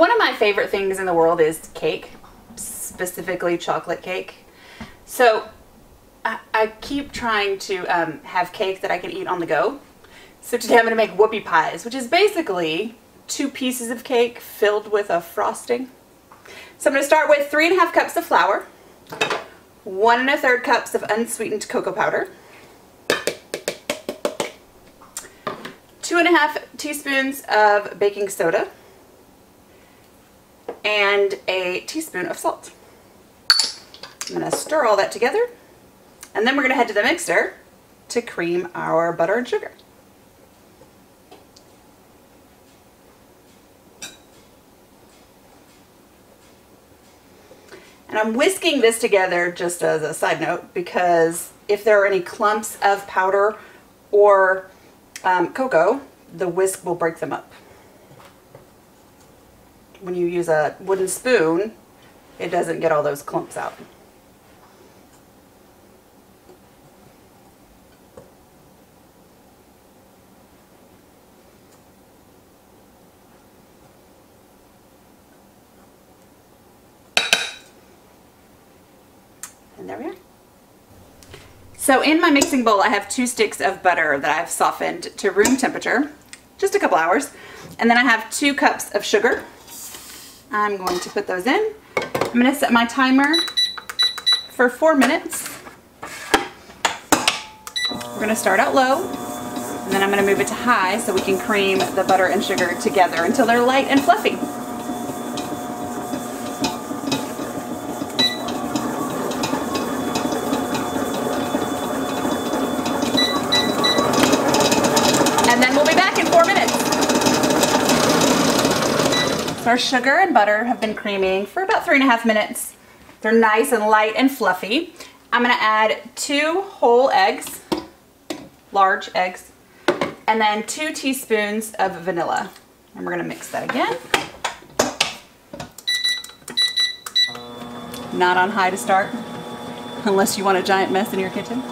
one of my favorite things in the world is cake, specifically chocolate cake. So I keep trying to have cake that I can eat on the go. So today I'm going to make whoopie pies, which is basically 2 pieces of cake filled with a frosting. So I'm going to start with 3½ cups of flour, 1 1/3 cups of unsweetened cocoa powder, 2½ teaspoons of baking soda, and a teaspoon of salt. I'm going to stir all that together, and then we're going to head to the mixer to cream our butter and sugar. And I'm whisking this together just as a side note, because if there are any clumps of powder or cocoa, the whisk will break them up. When you use a wooden spoon, it doesn't get all those clumps out. And there we are. So in my mixing bowl I have 2 sticks of butter that I've softened to room temperature, just a couple hours. And then I have 2 cups of sugar. I'm going to put those in. I'm going to set my timer for 4 minutes. We're going to start out low, and then I'm going to move it to high so we can cream the butter and sugar together until they're light and fluffy. And then we'll be back in 4 minutes. So our sugar and butter have been creaming for about 3½ minutes. They're nice and light and fluffy. I'm going to add 2 whole eggs, large eggs, and then 2 teaspoons of vanilla. And we're going to mix that again. Not on high to start, unless you want a giant mess in your kitchen.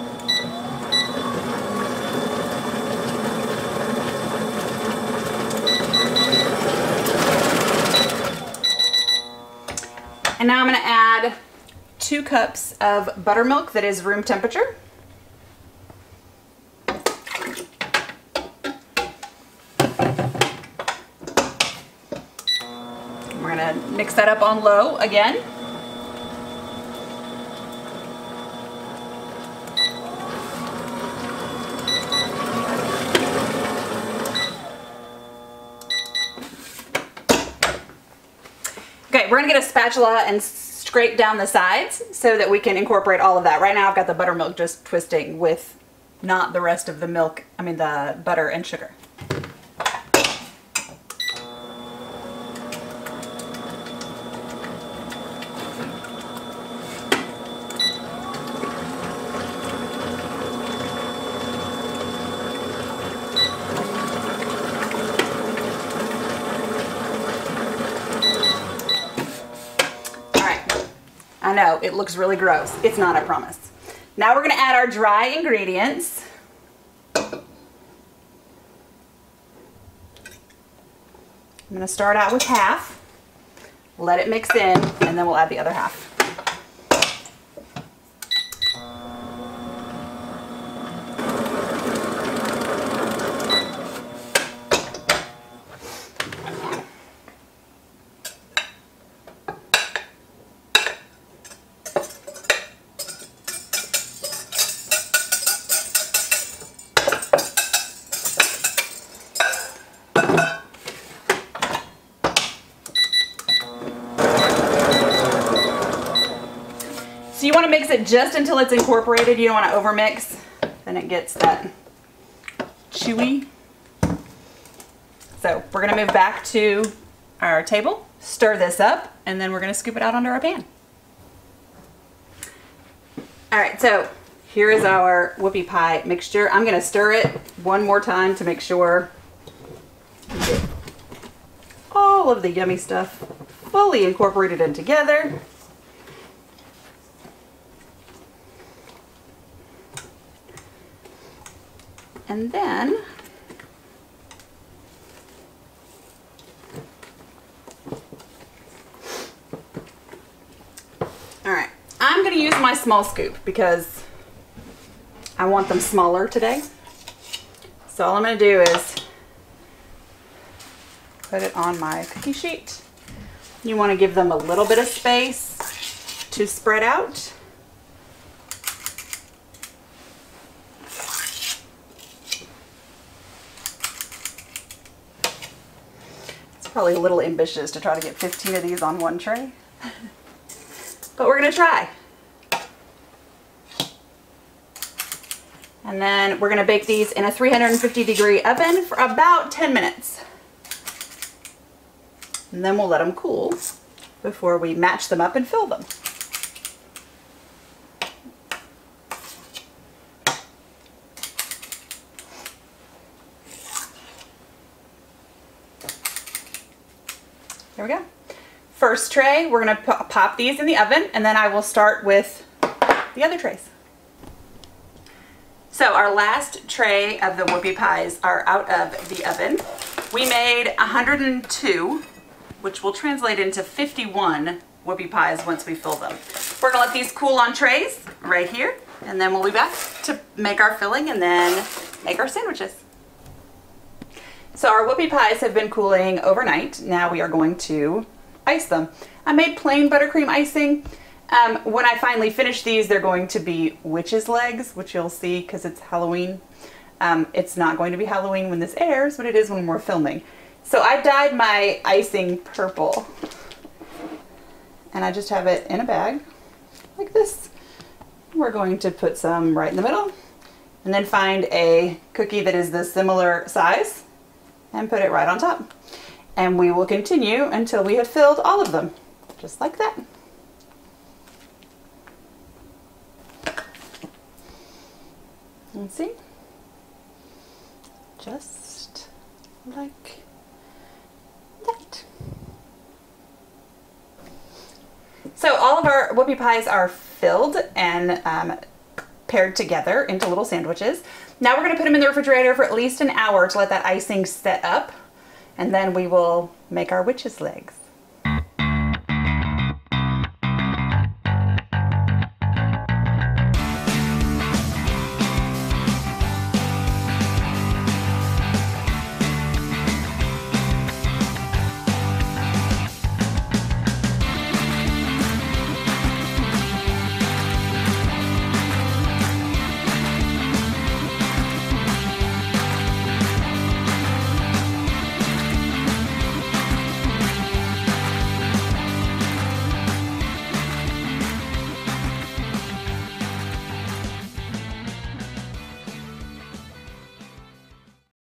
And now I'm going to add 2 cups of buttermilk that is room temperature. We're going to mix that up on low again. Okay, we're going to get a spatula and scrape down the sides so that we can incorporate all of that. Right now I've got the buttermilk just twisting with not the rest of the milk, the butter and sugar. I know, it looks really gross. It's not, I promise. Now we're going to add our dry ingredients. I'm going to start out with half, let it mix in, and then we'll add the other half. So you want to mix it just until it's incorporated. You don't want to overmix. Then it gets that chewy. So we're going to move back to our table, stir this up, and then we're going to scoop it out onto our pan. All right, so here is our whoopie pie mixture. I'm going to stir it one more time to make sure we get all of the yummy stuff fully incorporated in together. And then small scoop because I want them smaller today. So all I'm going to do is put it on my cookie sheet. You want to give them a little bit of space to spread out. It's probably a little ambitious to try to get 15 of these on one tray, but we're going to try. And then we're going to bake these in a 350-degree oven for about 10 minutes. And then we'll let them cool before we match them up and fill them. There we go. First tray, we're going to pop these in the oven, and then I will start with the other trays. So our last tray of the whoopie pies are out of the oven. We made 102, which will translate into 51 whoopie pies once we fill them. We're gonna let these cool on trays right here, and then we'll be back to make our filling and then make our sandwiches. So our whoopie pies have been cooling overnight. Now we are going to ice them. I made plain buttercream icing. When I finally finish these, they're going to be witch's legs, which you'll see because it's Halloween. It's not going to be Halloween when this airs, but it is when we're filming. So I dyed my icing purple, and I just have it in a bag like this. We're going to put some right in the middle, and then find a cookie that is the similar size and put it right on top. And we will continue until we have filled all of them, just like that. Let's see, just like that. So all of our whoopie pies are filled and paired together into little sandwiches. Now we're going to put them in the refrigerator for at least an hour to let that icing set up, and then we will make our witch's legs.